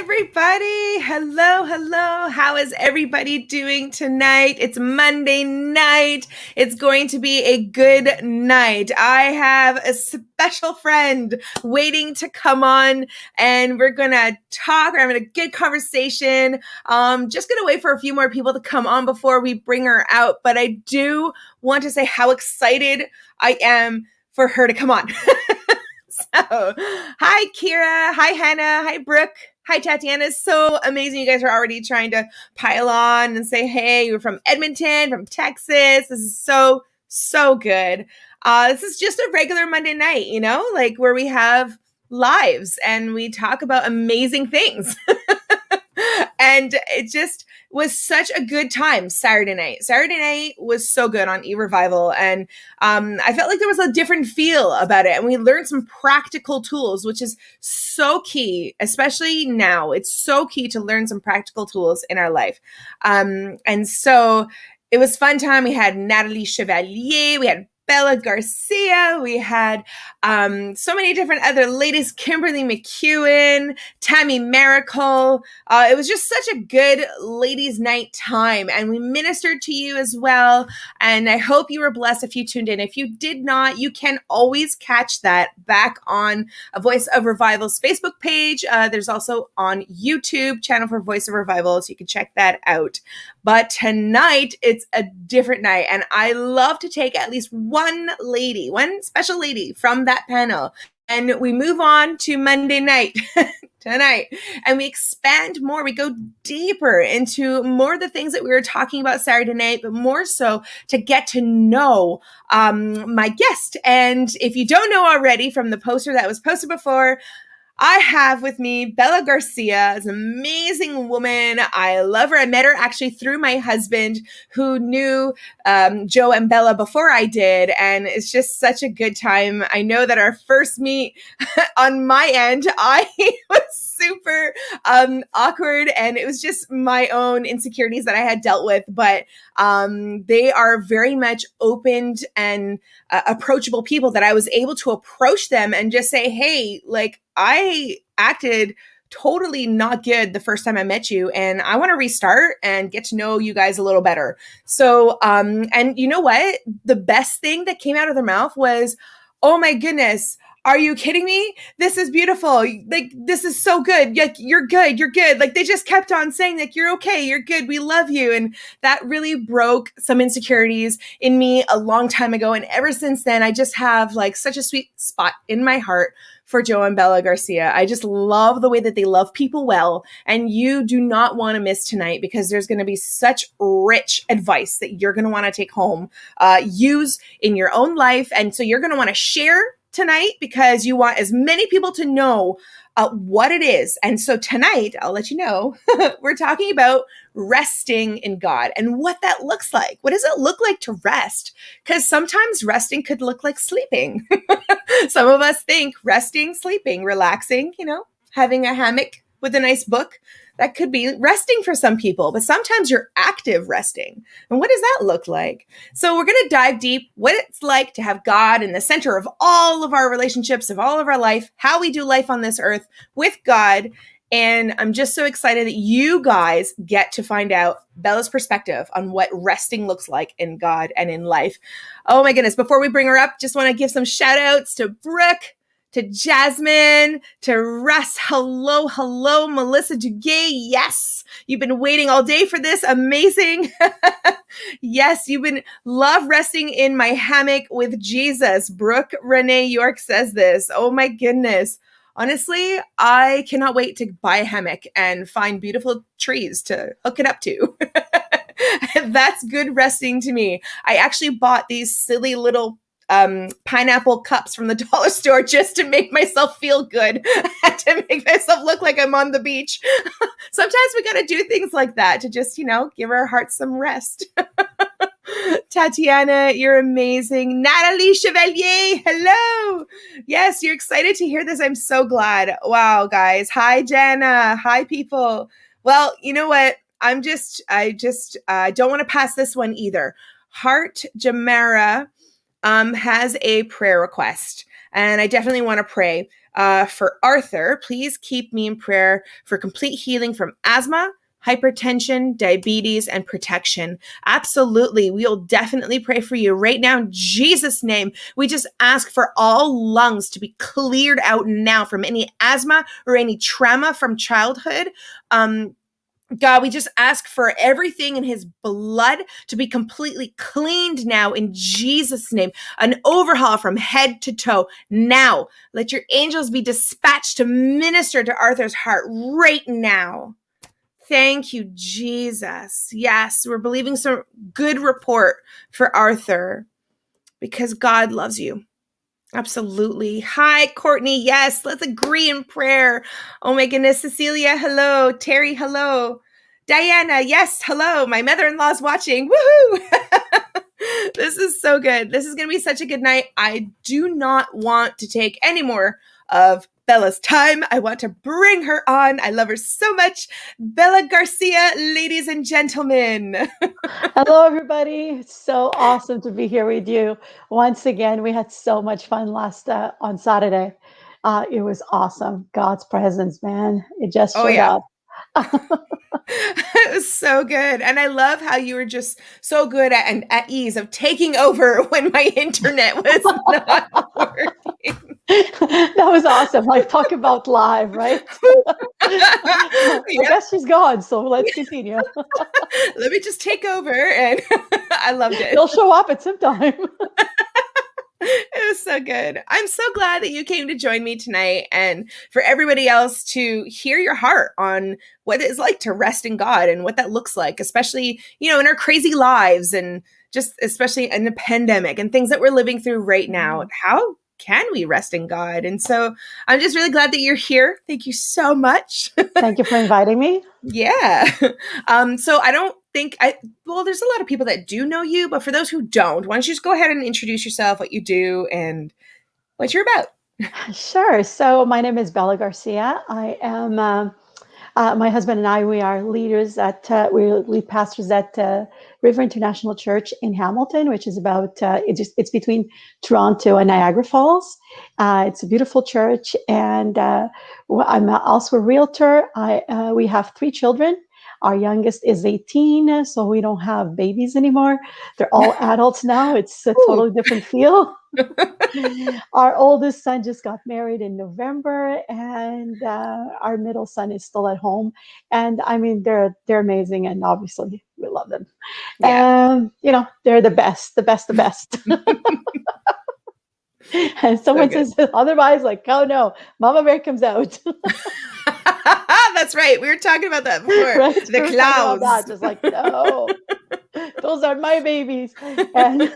everybody. Hello, hello. How is everybody doing tonight? It's Monday night. It's going to be a good night. I have a special friend waiting to come on, and we're going to talk. We're having a good conversation. Just going to wait for a few more people to come on before we bring her out. But I do want to say how excited I am for her to come on. So, hi, Kira. Hi, Hannah. Hi, Brooke. Hi, Tatiana. It's so amazing. You guys are already trying to pile on and say, hey, you're from Edmonton, from Texas. This is so good. This is just a regular Monday night, like where we have lives and we talk about amazing things. And it just was such a good time Saturday night. Saturday night was so good on E-Revival. And I felt like there was a different feel about it. And we learned some practical tools, which is so key, especially now. It's so key to learn some practical tools in our life. And so it was fun time. We had Natalie Chevalier. We had Bella Garcia. We had so many different other ladies, Kimberly McEwen, Tammy Miracle. It was just such a good ladies' night time, and we ministered to you as well. And I hope you were blessed if you tuned in. If you did not, you can always catch that back on a Voice of Revival's Facebook page. There's also on YouTube channel for Voice of Revival, so you can check that out. But tonight, it's a different night, and I love to take at least one special lady from that panel, and we move on to Monday night tonight, and we expand more. We go deeper into more of the things that we were talking about Saturday night, but more so to get to know my guest. And if you don't know already from the poster that was posted before, I have with me Bella Garcia, is an amazing woman. I love her. I met her actually through my husband, who knew Joe and Bella before I did. And it's just such a good time. I know that our first meet on my end, I was super awkward, and it was just my own insecurities that I had dealt with. But they are very much opened and approachable people that I was able to approach them and just say, hey, like, I acted totally not good the first time I met you, and I want to restart and get to know you guys a little better. So, and you know what? The best thing that came out of their mouth was, oh my goodness, are you kidding me? This is beautiful. Like, this is so good. Like, you're good. You're good. Like, they just kept on saying, like, you're okay. You're good. We love you. And that really broke some insecurities in me a long time ago. And ever since then, I just have like such a sweet spot in my heart for Joe and Bella Garcia. I just love the way that they love people well. And you do not want to miss tonight, because there's going to be such rich advice that you're going to want to take home, use in your own life. And so you're going to want to share tonight, because you want as many people to know what it is. And so tonight, I'll let you know, we're talking about resting in God and what that looks like. What does it look like to rest? Because sometimes resting could look like sleeping. Some of us think resting, sleeping, relaxing, having a hammock with a nice book. That could be resting for some people, but sometimes you're active resting. And what does that look like? So we're going to dive deep, what it's like to have God in the center of all of our relationships, of all of our life, how we do life on this earth with God. And I'm just so excited that you guys get to find out Bella's perspective on what resting looks like in God and in life. Oh my goodness. Before we bring her up, just want to give some shout outs to Brooke, to Jasmine, to Russ. Hello, hello, Melissa Duguay. Yes, you've been waiting all day for this. Amazing. Yes, love resting in my hammock with Jesus. Brooke Renee York says this. Oh my goodness. Honestly, I cannot wait to buy a hammock and find beautiful trees to hook it up to. That's good resting to me. I actually bought these silly little pineapple cups from the dollar store just to make myself feel good and to make myself look like I'm on the beach. Sometimes we got to do things like that to just, give our hearts some rest. Tatiana, you're amazing. Natalie Chevalier, hello. Yes, you're excited to hear this. I'm so glad. Wow, guys. Hi, Jana. Hi, people. Well, you know what? I don't want to pass this one either. Heart Jamara has a prayer request, and I definitely want to pray. for Arthur, please keep me in prayer for complete healing from asthma, hypertension, diabetes, and protection. Absolutely. We'll definitely pray for you right now in Jesus' name. We just ask for all lungs to be cleared out now from any asthma or any trauma from childhood. God, we just ask for everything in his blood to be completely cleaned now in Jesus' name. An overhaul from head to toe now. Let your angels be dispatched to minister to Arthur's heart right now. Thank you, Jesus. Yes, we're believing some good report for Arthur because God loves you. Absolutely. Hi, Courtney. Yes, let's agree in prayer. Oh my goodness. Cecilia, hello. Terry, hello. Diana, yes, hello. My mother-in-law's watching. Woohoo! This is so good. This is going to be such a good night. I do not want to take any more of Bella's time. I want to bring her on. I love her so much. Bella Garcia, ladies and gentlemen. Hello, everybody. It's so awesome to be here with you. Once again, we had so much fun last on Saturday. It was awesome. God's presence, man. It just Oh, showed yeah. up. It was so good. And I love how you were just so good at ease of taking over when my internet was not working. That was awesome. Like, talk about live, right? I Yep. guess she's gone, so let's continue. Let me just take over. And I loved it. You'll show up at some time. It was so good. I'm so glad that you came to join me tonight and for everybody else to hear your heart on what it's like to rest in God and what that looks like, especially, in our crazy lives and just especially in the pandemic and things that we're living through right now. How can we rest in God? And so I'm just really glad that you're here. Thank you so much. Thank you for inviting me. Yeah. So I don't think there's a lot of people that do know you, but for those who don't, why don't you just go ahead and introduce yourself, what you do, and what you're about? Sure. So my name is Bella Garcia. I am my husband and I. We are leaders we're lead pastors at River International Church in Hamilton, which is about it's between Toronto and Niagara Falls. It's a beautiful church, and I'm also a realtor. We have 3 children. Our youngest is 18, so we don't have babies anymore. They're all adults now. It's a totally different feel. Our oldest son just got married in November, and our middle son is still at home. And I mean, they're amazing, and obviously we love them. Yeah. They're the best. And someone says otherwise, like, oh no, Mama Bear comes out. That's right. We were talking about that before. Right? The clouds. Just like, no. Those are my babies, and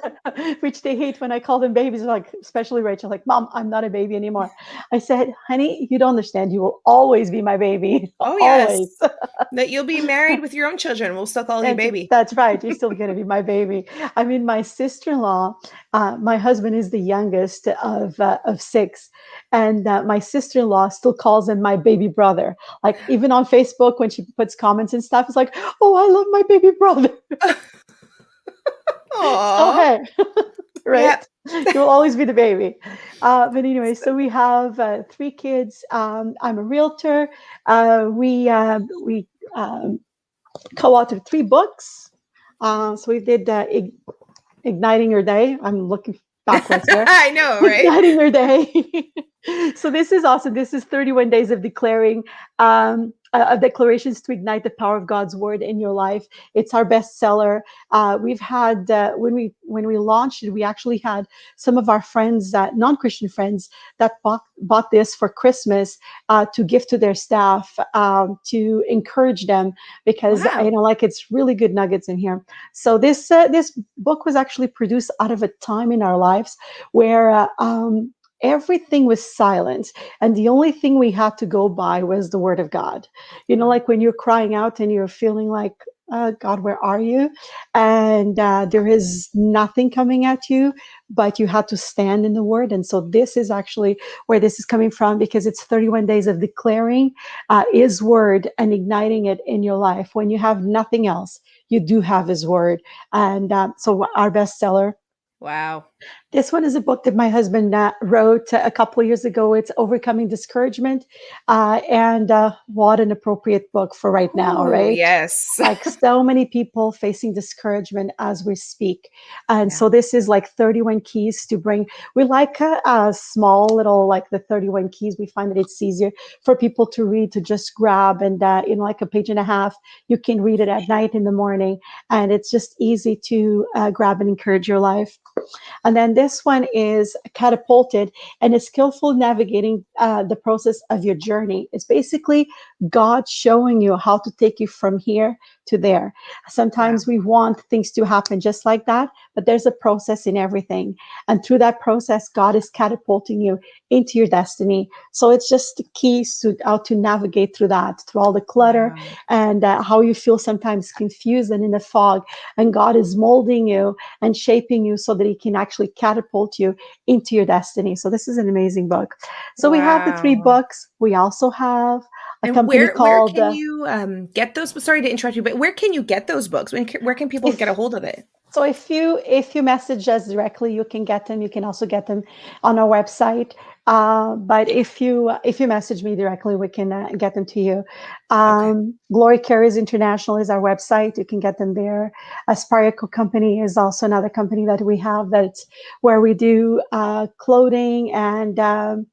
which they hate when I call them babies. Like, especially Rachel, like, Mom, I'm not a baby anymore. I said, honey, you don't understand. You will always be my baby. Oh, Always. yes. That you'll be married with your own children. We'll still call you baby. That's right. You're still going to be my baby. I mean, my sister-in-law, my husband is the youngest of 6. And my sister-in-law still calls him my baby brother. Like, even on Facebook, when she puts comments and stuff, it's like, oh, I love my baby brother. So, hey, right? Yep. You'll always be the baby. But anyway, so we have 3 kids. I'm a realtor. We co-authored 3 books. So we did Igniting Your Day. I'm looking backwards there. I know, right? Igniting Your Day. So this is awesome. This is 31 days of declaring declarations to ignite the power of God's word in your life. It's our bestseller. We've had when we launched it, we actually had some of our friends, non-Christian friends, that bought this for Christmas to give to their staff to encourage them, because it's really good nuggets in here. So this book was actually produced out of a time in our lives where everything was silent, and the only thing we had to go by was the word of God. Like when you're crying out and you're feeling like, God, where are you? And there is nothing coming at you, but you had to stand in the word. And so this is actually where this is coming from, because it's 31 days of declaring his word and igniting it in your life. When you have nothing else, you do have his word. And so our bestseller. Wow. This one is a book that my husband wrote a couple of years ago. It's Overcoming Discouragement. And what an appropriate book for right now, Oh, right? yes. Like so many people facing discouragement as we speak. And Yeah. so this is like 31 keys to bring. We like a small little, like the 31 keys. We find that it's easier for people to read, to just grab and in like a page and a half, you can read it at night, in the morning. And it's just easy to grab and encourage your life. And then this one is catapulted and is skillful navigating the process of your journey. It's basically God showing you how to take you from here to there. Wow. Sometimes we want things to happen just like that, but there's a process in everything. And through that process, God is catapulting you into your destiny. So it's just the keys to how to navigate through that, through all the clutter Wow. and how you feel sometimes confused and in the fog. And God is molding you and shaping you so that He can actually catapult you into your destiny. So this is an amazing book. So we have the three Wow. books. We also have a And company where called can you get those? Sorry to interrupt you, but where can you get those books? Where can people get a if hold of it? so if you message us directly, you can get them. You can also get them on our website. But if you message me directly, we can get them to you. Okay. Glory Carriers International is our website. You can get them there. Aspire Company is also another company that we have, that's where we do clothing and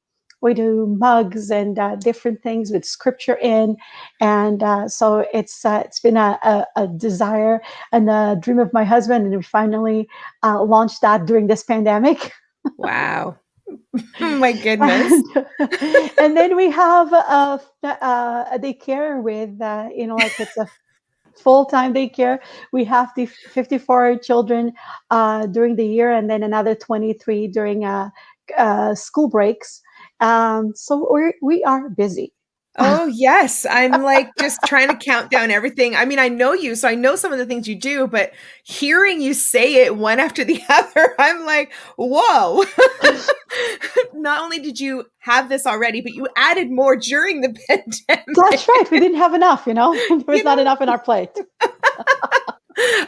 we do mugs and different things with scripture in. And so it's been a desire and a dream of my husband, and we finally launched that during this pandemic. Wow. My goodness. and, and then we have a daycare with like it's a full-time daycare. We have the 54 children during the year, and then another 23 during school breaks. So we are busy. Oh, yes. I'm like just trying to count down everything. I mean, I know you, so I know some of the things you do, but hearing you say it one after the other, I'm like, whoa. Not only did you have this already, but you added more during the That's right. pandemic. We didn't have enough, there was You not know, enough in our plate.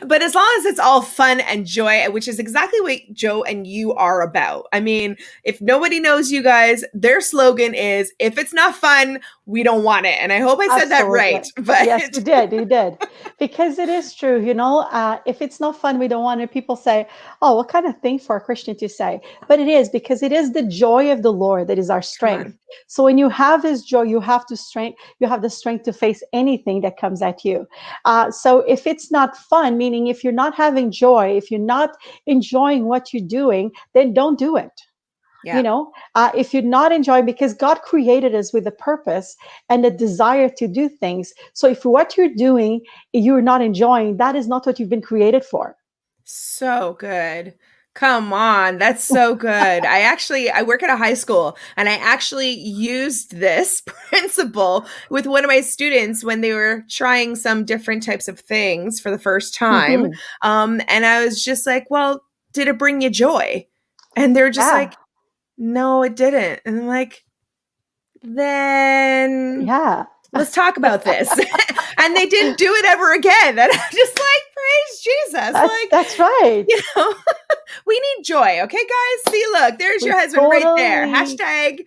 but as long as it's all fun and joy, which is exactly what Joe and you are about. I mean, if nobody knows you guys, their slogan is, if it's not fun, we don't want it. And I hope I said that Absolutely. right. Yes, But you did. You did. Because it is true, if it's not fun, we don't want it. People say, oh, what kind of thing for a Christian to say? But it is, because it is the joy of the Lord that is our come strength. on. So when you have His joy, you have the strength to face anything that comes at you. So if it's not fun, meaning if you're not having joy, if you're not enjoying what you're doing, then don't do it. Yeah. If you're not enjoying, because God created us with a purpose and a desire to do things. So if what you're doing you're not enjoying, that is not what you've been created for. So good. Come on, that's so good. I work at a high school and I actually used this principle with one of my students when they were trying some different types of things for the first time. Hmm. And I was just like, "Well, did it bring you joy?" And they're just Yeah. like, "No, it didn't." And I'm like, "Then Yeah. let's talk about this." And they didn't do it ever again. And I'm just like, "Praise Jesus." that's Like, that's right. you know, we need joy. Okay, guys? See, look, there's We your husband right there. totally. Hashtag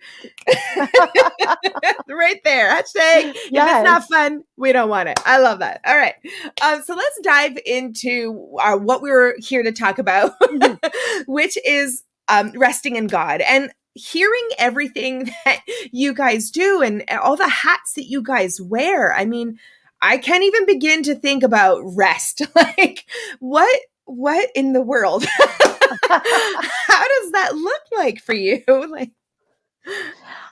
right there. Hashtag if it's not Yes. fun, we don't want it. I love that. All right. So let's dive into what we were here to talk about, Mhm. which is resting in God and hearing everything that you guys do and all the hats that you guys wear. I mean, I can't even begin to think about rest. Like, what in the world? How does that look like for you? Like,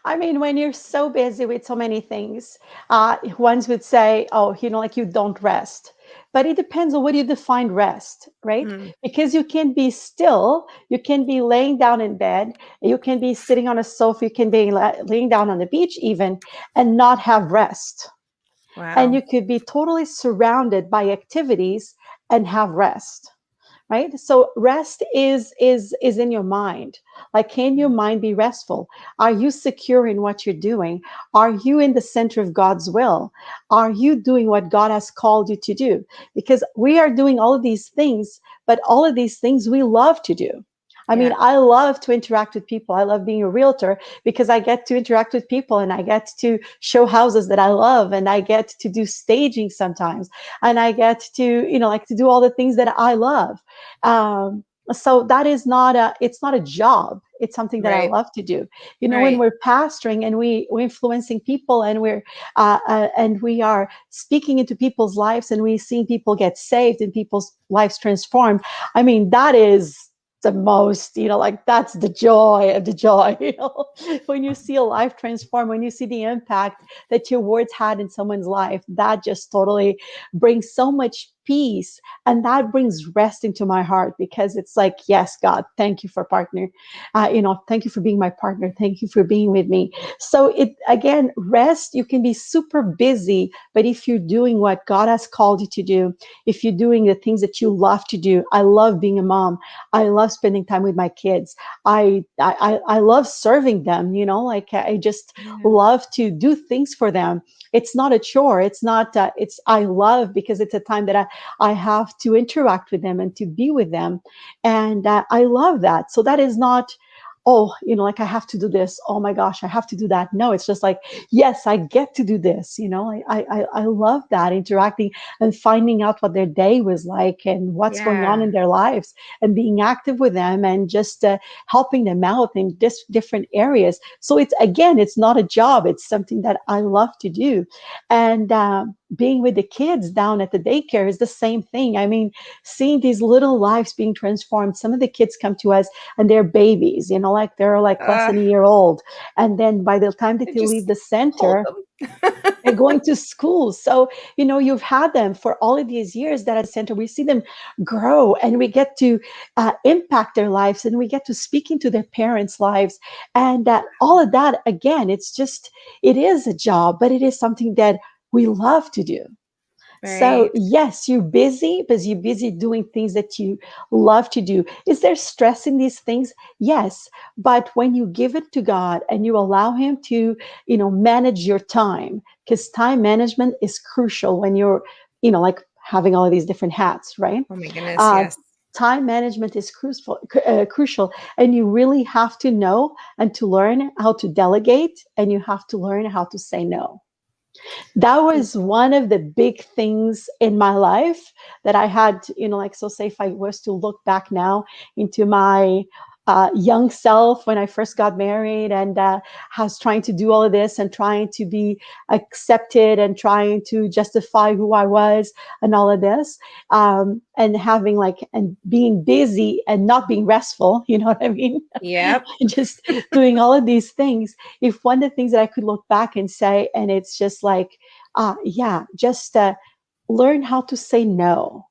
I mean, when you're so busy with so many things, ones would say, oh, like you don't rest. But it depends on what you define rest, right? mm, Because you can be still, you can be laying down in bed, you can be sitting on a sofa, you can be laying down on the beach even, and not have rest. And wow. you could be totally surrounded by activities and have rest, right? So rest is in your mind. Like, can your mind be restful? Are you secure in what you're doing? Are you in the center of God's will? Are you doing what God has called you to do? Because we are doing all of these things, but all of these things we love to do. I mean, Yeah. I love to interact with people. I love being a realtor because I get to interact with people and I get to show houses that I love and I get to do staging sometimes and I get to, like to do all the things that I love. So that is not it's not a job. It's something that I Right. love to do. When Right. we're pastoring and we're influencing people and we are speaking into people's lives and we seeing people get saved and people's lives transformed. I mean, that is the most, like that's the joy of the joy, when you see a life transform, when you see the impact that your words had in someone's life, that just totally brings so much peace and that brings rest into my heart because it's like, yes, God, thank you for partner. Thank you for being my partner. Thank you for being with me. So it again, rest, you can be super busy, but if you're doing what God has called you to do, if you're doing the things that you love to do, I love being a mom. I love spending time with my kids. I love serving them, like I just Yeah. love to do things for them. It's not a chore. It's not, it's, I love because it's a time that I have to interact with them and to be with them. And I love that. So that is not, oh, like I have to do this. Oh my gosh, I have to do that. No, it's just like, yes, I get to do this. I love that interacting and finding out what their day was like and what's going on Yeah. in their lives and being active with them and just helping them out in different areas. So it's again, it's not a job. It's something that I love to do. And being with the kids down at the daycare is the same thing. I mean, seeing these little lives being transformed. Some of the kids come to us and they're babies, like they're like less Uh, than a year old. And then by the time that I they just leave the hold center, them. they're going to school. So, you've had them for all of these years that at the center, we see them grow and we get to impact their lives and we get to speak into their parents' lives. And all of that, again, it is a job, but it is something that we love to do. So, Right. yes, you're busy, but you're busy doing things that you love to do. Is there stress in these things? Yes. But when you give it to God and you allow Him to, manage your time, because time management is crucial when you're, like having all of these different hats, right? Oh my goodness. Uh, Yes. Time management is crucial, and you really have to know and to learn how to delegate, and you have to learn how to say no. That was one of the big things in my life that I had, like, so say if I was to look back now into my young self when I first got married and was trying to do all of this and trying to be accepted and trying to justify who I was and all of this, and having and being busy and not being restful, you know what I mean? Yep. Just doing all of these things. If one of the things that I could look back and say, and it's just like, yeah, just learn how to say no.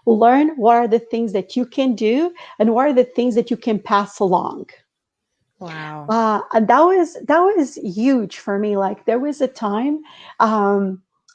Learn what are the things that you can do and what are the things that you can pass along. Wow. And that was huge for me. Like there was a time,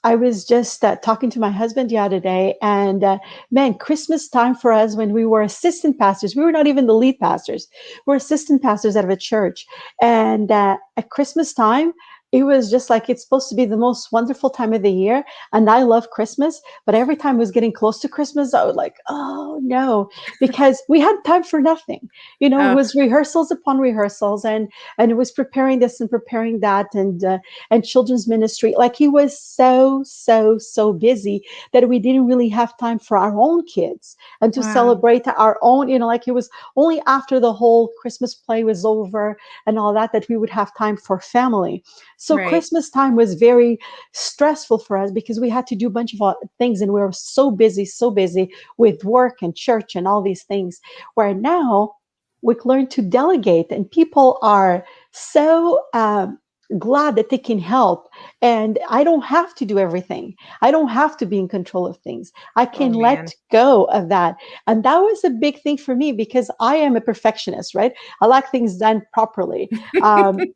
I was just talking to my husband the other day, and man, Christmas time for us when we were assistant pastors, we were not even the lead pastors. We're assistant pastors out of a church, and at Christmas time, it was just like it's supposed to be the most wonderful time of the year, and I love Christmas. But every time it was getting close to Christmas, I was like, oh no, because we had time for nothing. It Oh, was rehearsals upon rehearsals, and it was preparing this and preparing that, and children's ministry. Like he was so busy that we didn't really have time for our own kids and to wow. celebrate our own. Like it was only after the whole Christmas play was over and all that we would have time for family. So Right. Christmas time was very stressful for us because we had to do a bunch of things, and we were so busy with work and church and all these things. Where now we learn to delegate, and people are so glad that they can help, and I don't have to do everything. I don't have to be in control of things. I Oh can let man. go of that. And that was a big thing for me because I am a perfectionist, right? I like things done properly. um,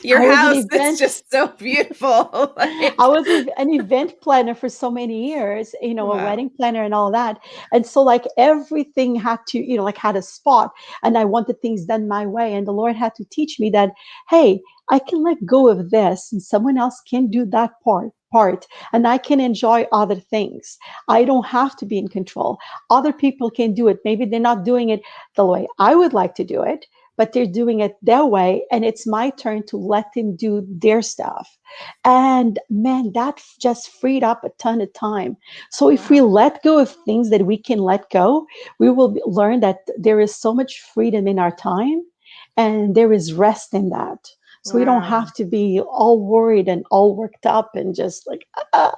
Your I was an house is event just so beautiful. I Like, was an event planner for so many years, a wow. wedding planner and all that. And so like everything had to, like had a spot, and I wanted things done my way. And the Lord had to teach me that, hey, I can let go of this and someone else can do that part. part, and I can enjoy other things. I don't have to be in control. Other people can do it. Maybe they're not doing it the way I would like to do it, but they're doing it their way, and it's my turn to let them do their stuff. And man, that just freed up a ton of time. So if we Wow. let go of things that we can let go, we will learn that there is so much freedom in our time, and there is rest in that. So we don't Wow. have to be all worried and all worked up and just like, ah.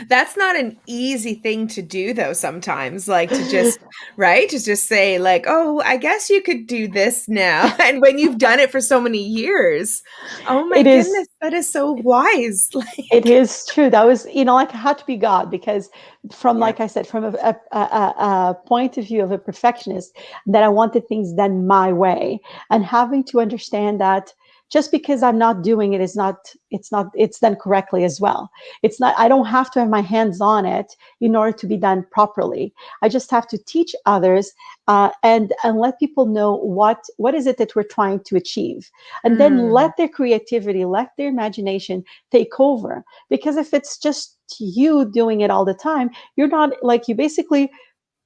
That's not an easy thing to do though sometimes, like to just, right? To just say like, "Oh, I guess you could do this now." And when you've done it for so many years. Oh my It is. goodness, that is so wise. It Like, is true. That was, like, it had to be God because, from, yeah. like I said, from a point of view of a perfectionist, that I wanted things done my way, and having to understand that just because I'm not doing it is not, it's done correctly as well. It's not, I don't have to have my hands on it in order to be done properly. I just have to teach others, and let people know what is it that we're trying to achieve, and then Mm, let their creativity, let their imagination take over. Because if it's just you doing it all the time, you're not, like, you basically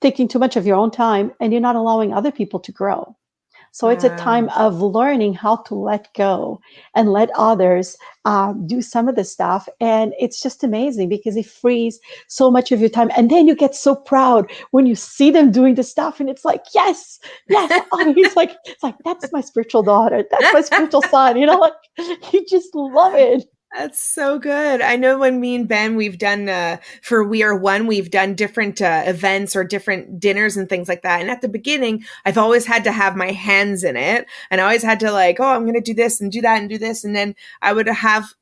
taking too much of your own time, and you're not allowing other people to grow. So it's a time wow. of learning how to let go and let others do some of the stuff. And it's just amazing because it frees so much of your time. And then you get so proud when you see them doing the stuff. And it's like, yes, yes. Oh, it's like, that's my spiritual daughter. That's my spiritual son. Like, you just love it. That's so good. I know when me and Ben, we've done for We Are One, we've done different events or different dinners and things like that. And at the beginning, I've always had to have my hands in it, and I always had to like, oh, I'm going to do this and do that and do this, and then I would have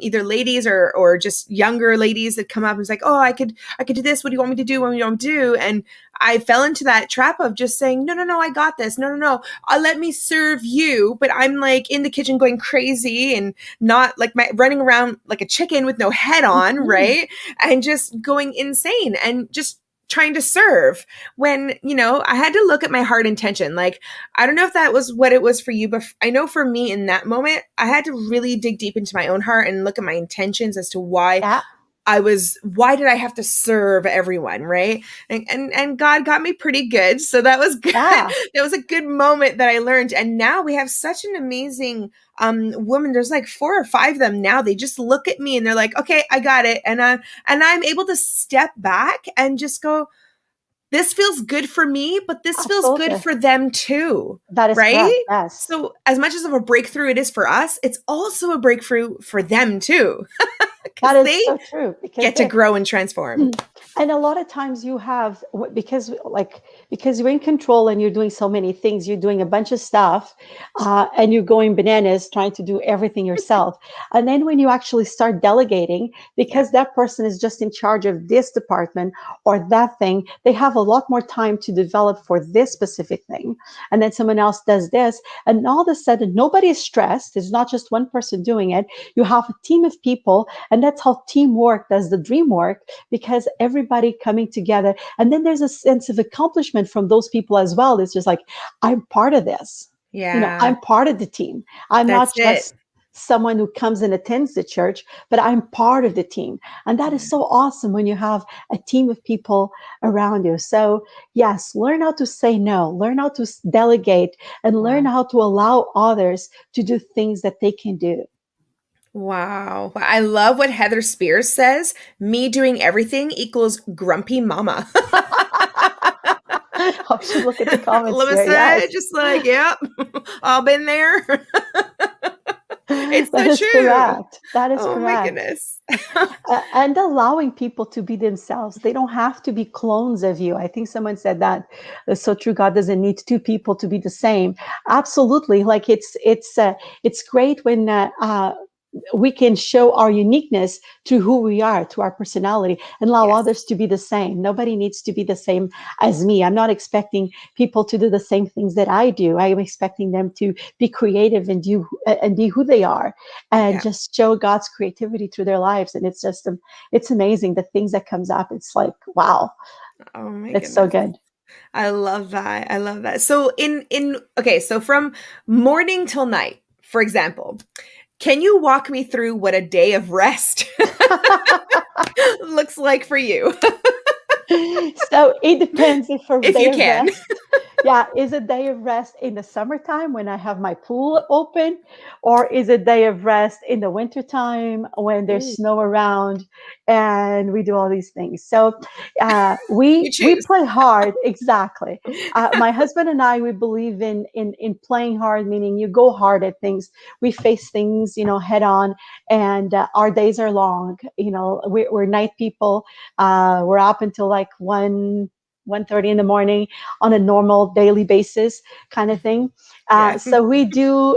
either ladies or just younger ladies that come up and was like, oh, I could do this. What do you want me to do? What do you want me to do? And I fell into that trap of just saying, no, no, no, I got this. No, no, no. Let me serve you. But I'm like in the kitchen going crazy and not like running around like a chicken with no head on, Mhm. right? And just going insane and just trying to serve when, I had to look at my heart intention. Like, I don't know if that was what it was for you, but I know for me in that moment, I had to really dig deep into my own heart and look at my intentions as to Yeah. why did I have to serve everyone, right? And God got me pretty good. So that was good. Yeah. That was a good moment that I learned. And now we have such an amazing woman. There's like 4 or 5 of them now. They just look at me and they're like, okay, I got it. And I'm able to step back and just go, this feels good for me, but this feels good Absolutely. for them too, That is correct. right? Yes. So as much as of a breakthrough it is for us, it's also a breakthrough for them too, That because is they so true because get to they're. grow and transform. And a lot of times you have, because you're in control and you're doing so many things, you're doing a bunch of stuff, and you're going bananas trying to do everything yourself. And then when you actually start delegating, Yeah. because that person is just in charge of this department or that thing, they have a lot more time to develop for this specific thing. And then someone else does this, and all of a sudden nobody is stressed. It's not just one person doing it. You have a team of people, and that's how teamwork does the dream work, because everybody coming together, and then there's a sense of accomplishment from those people as well. It's just like, I'm part of this. Yeah. I'm part of the team. I'm That's not it. just someone who comes and attends the church, but I'm part of the team. And that is Yeah. so awesome when you have a team of people around you. So yes, learn how to say no, learn how to delegate, and learn Wow. how to allow others to do things that they can do. Wow. I love what Heather Spears says. Me doing everything equals grumpy mama. I should look at the comments Let me here. say, Yes. just like, yep, all been there. It's That so is true. correct. That is Oh my correct. goodness. And allowing people to be themselves. They don't have to be clones of you. I think someone said that. It's so true. God doesn't need two people to be the same. Absolutely. Like, it's great when we can show our uniqueness to who we are, to our personality, and allow Yes. others to be the same. Nobody needs to be the same as me. I'm not expecting people to do the same things that I do. I am expecting them to be creative and do and be who they are, and Yeah. just show God's creativity through their lives. And it's just it's amazing the things that comes up. It's like, wow, Oh my it's so goodness. good. I love that. I love that. So in okay, so from morning till night, for example, Can you walk me through what a day of rest looks like for you? So it depends if for If day you of can. rest. Yeah, is a day of rest in the summertime when I have my pool open, or is a day of rest in the wintertime when there's Ooh, snow around and we do all these things? So you we choose. play hard, exactly. My husband and I, we believe in playing hard, meaning you go hard at things. We face things, head on, and our days are long. We're night people. We're up until like 1:30 in the morning on a normal daily basis kind of thing. Yeah. So we do,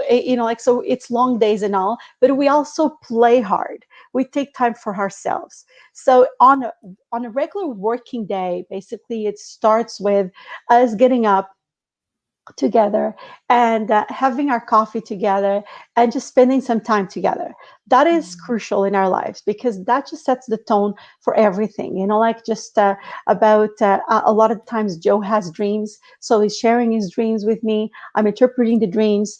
so it's long days and all, but we also play hard. We take time for ourselves. So on a regular working day, basically it starts with us getting up together and having our coffee together and just spending some time together. That is Mm. crucial in our lives because that just sets the tone for everything. Like just about a lot of times Joe has dreams, so he's sharing his dreams with me. I'm interpreting the dreams.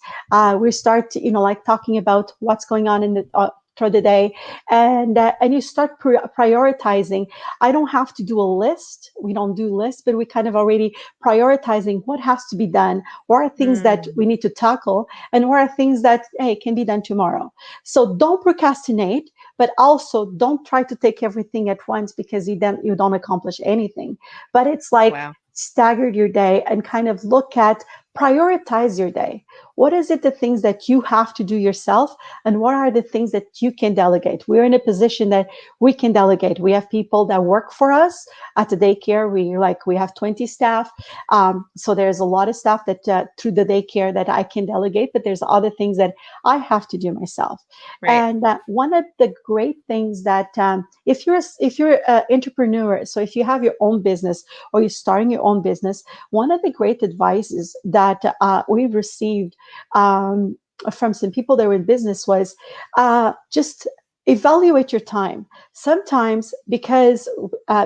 We start like talking about what's going on in the through the day, and you start prioritizing. I don't have to do a list. We don't do lists, but we kind of already prioritizing what has to be done, what are things that we Mm. need to tackle, and what are things that, hey, can be done tomorrow. So don't procrastinate, but also don't try to take everything at once because you don't accomplish anything. But it's like Wow. stagger your day and kind of look at prioritize your day. What is it, the things that you have to do yourself, and what are the things that you can delegate? We're in a position that we can delegate. We have people that work for us at the daycare. We have 20 staff. So there's a lot of stuff that through the daycare that I can delegate, but there's other things that I have to do myself. Right. And one of the great things that if you're an entrepreneur, so if you have your own business or you're starting your own business, one of the great advices that we've received from some people that were in business was just evaluate your time. Sometimes because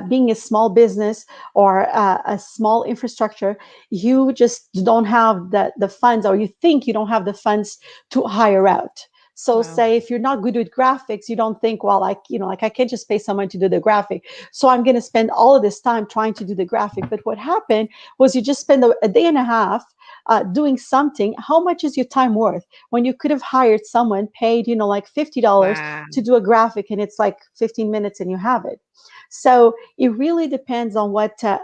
being a small business or a small infrastructure, you just don't have the funds, or you think you don't have the funds to hire out. So Wow. say if you're not good with graphics, you don't think, well, like I can't just pay someone to do the graphic. So I'm going to spend all of this time trying to do the graphic. But what happened was you just spend a day and a half doing something. How much is your time worth when you could have hired someone, paid, like $50 Wow. to do a graphic, and it's like 15 minutes and you have it. So it really depends on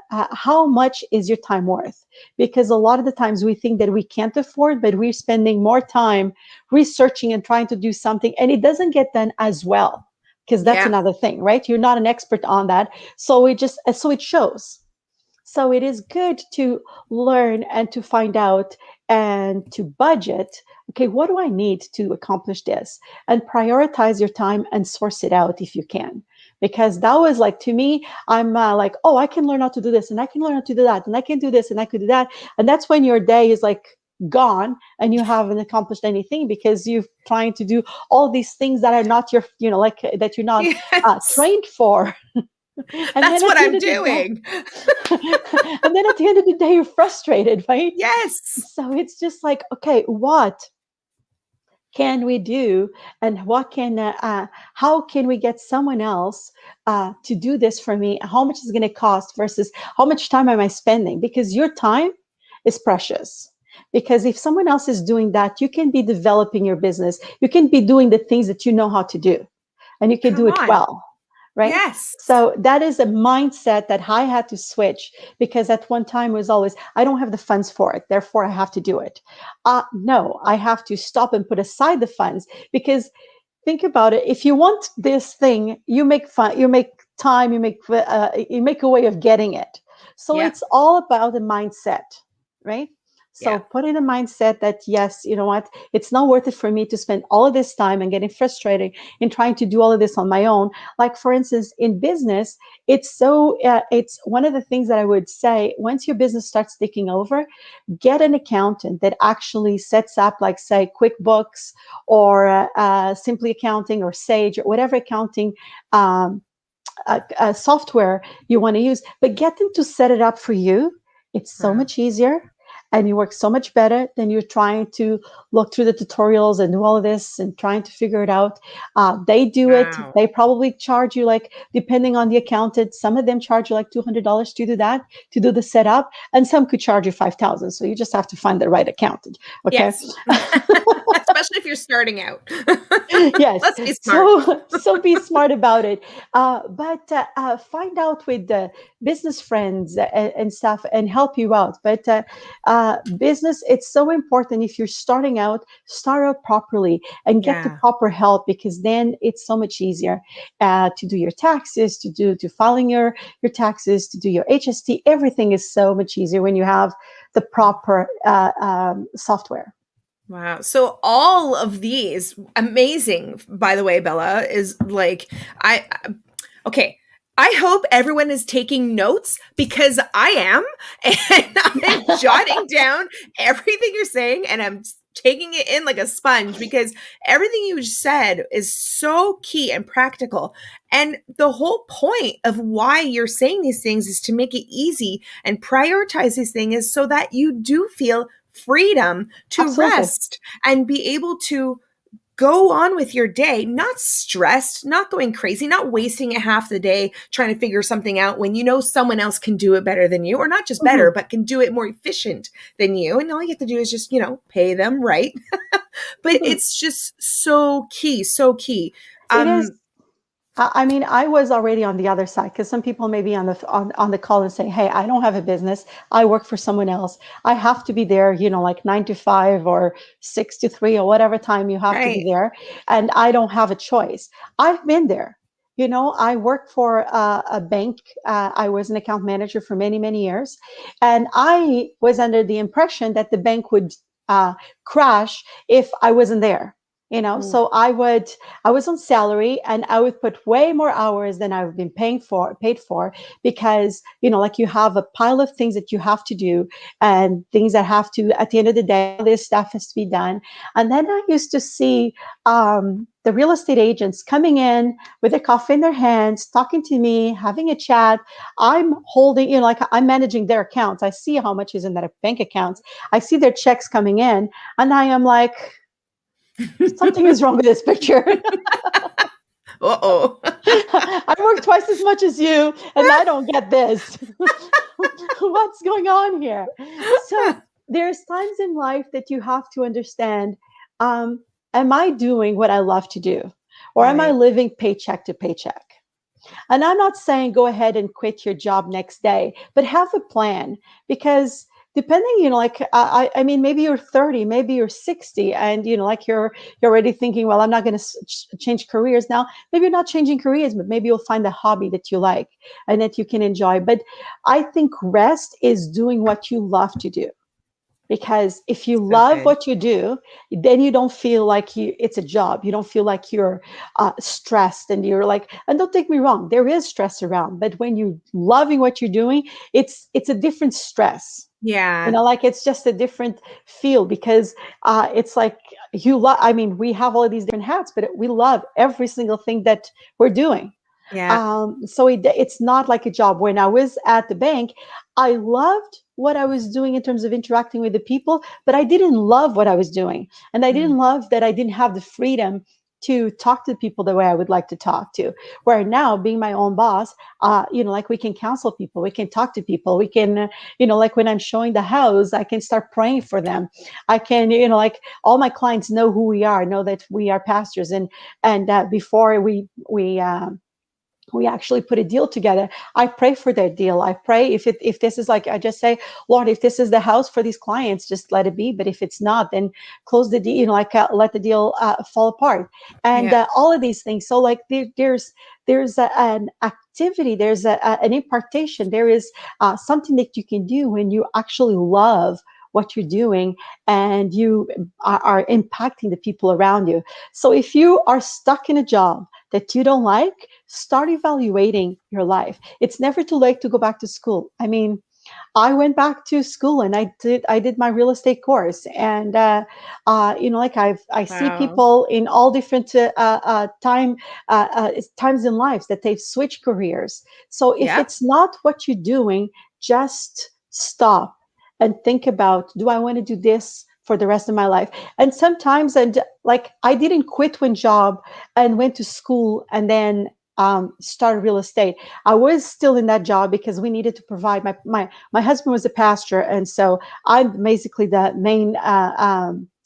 how much is your time worth, because a lot of the times we think that we can't afford, but we're spending more time researching and trying to do something, and it doesn't get done as well, because that's Yeah. another thing, right? You're not an expert on that, so it shows. So it is good to learn and to find out and to budget. Okay, what do I need to accomplish this? And prioritize your time and source it out if you can. Because that was like, to me, I'm like, oh, I can learn how to do this and I can learn how to do that and I can do this and I could do that. And that's when your day is like gone and you haven't accomplished anything because you're trying to do all these things that are not your, like that you're not Yes. trained for. And That's then at what the end I'm of the day, doing. and then at the end of the day, you're frustrated, right? Yes. So it's just like, okay, what can we do, and how can we get someone else to do this for me? How much is it going to cost versus how much time am I spending? Because your time is precious. Because if someone else is doing that, you can be developing your business. You can be doing the things that you know how to do, and you can do Come it on. well, right? Yes. So that is a mindset that I had to switch, because at one time it was always, I don't have the funds for it, therefore I have to do it. No, I have to stop and put aside the funds, because think about it. If you want this thing, you make fun, you make time, you make a way of getting it. So Yep. it's all about the mindset, right? So Yeah. put in a mindset that, yes, you know what, it's not worth it for me to spend all of this time and getting frustrated in trying to do all of this on my own. Like for instance, in business, it's one of the things that I would say, once your business starts taking over, get an accountant that actually sets up, like say QuickBooks or Simply Accounting or Sage or whatever accounting software you want to use, but get them to set it up for you. It's so Wow. much easier. and you work so much better than you're trying to look through the tutorials and do all of this and trying to figure it out. They do it. Wow. They probably charge you, like, depending on the accountant, some of them charge you like $200 to do that, to do the setup, and some could charge you 5,000. So you just have to find the right accountant. Okay. Yes. Especially if you're starting out. Yes. Let's be smart. So be smart about it. But find out with the business friends and stuff and help you out. But business, it's so important. If you're starting out, start out properly and get the Yeah. proper help, because then it's so much easier to do your taxes, to filing your taxes, to do your HST. Everything is so much easier when you have the proper software. Wow. So all of these amazing, by the way, Bella, is like I okay. I hope everyone is taking notes because I am, and I'm jotting down everything you're saying, and I'm taking it in like a sponge because everything you said is so key and practical. And the whole point of why you're saying these things is to make it easy and prioritize these things is so that you do feel freedom to Absolutely. rest and be able to go on with your day, not stressed, not going crazy, not wasting a half the day trying to figure something out when you know someone else can do it better than you, or not just better, Mhm. but can do it more efficient than you. And all you have to do is just, pay them right. But Mhm. it's just so key, so key. It is. Um, I mean, I was already on the other side, because some people may be on the call and say, "Hey, I don't have a business. I work for someone else. I have to be there, like 9 to 5 or 6 to 3 or whatever time you have to be right. there, and I don't have a choice." I've been there. I worked for a bank. I was an account manager for many, many years, and I was under the impression that the bank would uh, crash if I wasn't there. Ooh, So I was on salary, and I would put way more hours than I've been paid for, because, like, you have a pile of things that you have to do, and things that have to, at the end of the day, this stuff has to be done. And then I used to see the real estate agents coming in with a coffee in their hands, talking to me, having a chat. I'm holding, like, I'm managing their accounts. I see how much is in that bank accounts. I see their checks coming in, and I am like, something is wrong with this picture. uh-oh. I work twice as much as you, and I don't get this. What's going on here? So there's times in life that you have to understand, um, am I doing what I love to do? Or am I Right. living paycheck to paycheck? And I'm not saying go ahead and quit your job next day, but have a plan, because depending, like, I mean, maybe you're 30, maybe you're 60, and like, you're already thinking, well, I'm not going to change careers now. Maybe you're not changing careers, but maybe you'll find a hobby that you like and that you can enjoy. But I think rest is doing what you love to do, because if you So love good. what you do, then you don't feel like it's a job. You don't feel like you're stressed, and you're like, and don't take me wrong, there is stress around, but when you're loving what you're doing, it's a different stress. Yeah. Like, it's just a different feel, because it's like, I mean, we have all of these different hats, but we love every single thing that we're doing. Yeah. So it's not like a job. When I was at the bank, I loved what I was doing in terms of interacting with the people, but I didn't love what I was doing. And I Mm. didn't love that I didn't have the freedom to talk to people the way I would like to talk to. Where now, being my own boss, like, we can counsel people, we can talk to people, we can, like, when I'm showing the house, I can start praying for them. I can, like, all my clients know who we are, know that we are pastors, and before we actually put a deal together, I pray for their deal. I pray, if this is, like, I just say, Lord, if this is the house for these clients, just let it be. But if it's not, then close the deal, like, let the deal fall apart, and Yeah. all of these things. So, like, there's an activity, there's an impartation, there is something that you can do when you actually love what you're doing, and you are impacting the people around you. So if you are stuck in a job that you don't like, start evaluating your life. It's never too late to go back to school. I mean, I went back to school, and I did my real estate course, and like, I see Wow. people in all different times in lives that they've switched careers. So if Yeah. it's not what you're doing, just stop and think about, do I want to do this for the rest of my life? And sometimes, and like, I didn't quit one job and went to school and then started real estate. I was still in that job because we needed to provide. My husband was a pastor, and so I'm basically the main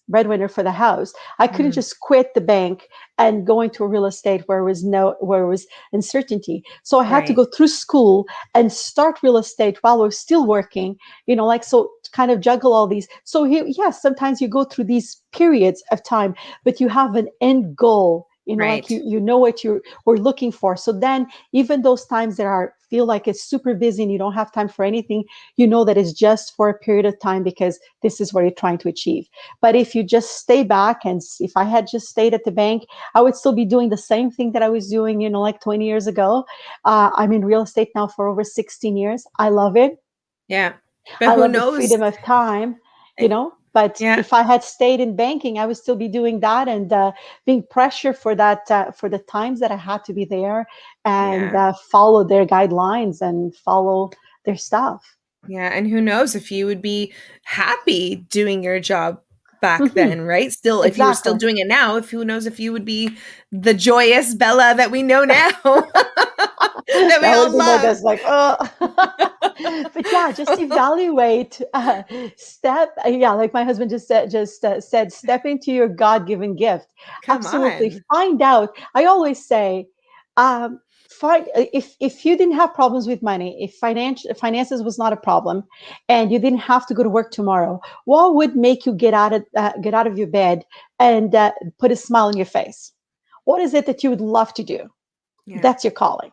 breadwinner for the house. I couldn't Mm, just quit the bank and go into a real estate where it was uncertainty. So I had to right. go through school and start real estate while I was still working. Like, so to kind of juggle all these. So yes, sometimes you go through these periods of time, but you have an end goal. Like, Right. you know what you were looking for. So then, even those times that are feel like it's super busy and you don't have time for anything, you know that it's just for a period of time, because this is what you're trying to achieve. But if you just stay back, and if I had just stayed at the bank, I would still be doing the same thing that I was doing, like 20 years ago. I'm in real estate now for over 16 years. I love it. Yeah. But I who love the knows? freedom of time, Eh, but Yeah. if I had stayed in banking, I would still be doing that, and being pressure for that, for the times that I had to be there, and Yeah. follow their guidelines and follow their stuff. Yeah. And who knows if you would be happy doing your job back Hmm. then, right? Still, if you were still Exactly. doing it now, if who knows if you would be the joyous Bella that we know now, that we That would all be my love. best, like, oh. But yeah, just evaluate, yeah, like my husband just said, step into your God-given gift. Come Absolutely. on. Find out. I always say, um, find if you didn't have problems with money, if finances was not a problem, and you didn't have to go to work tomorrow, what would make you get out of your bed and put a smile on your face? What is it that you would love to do? Yeah. That's your calling,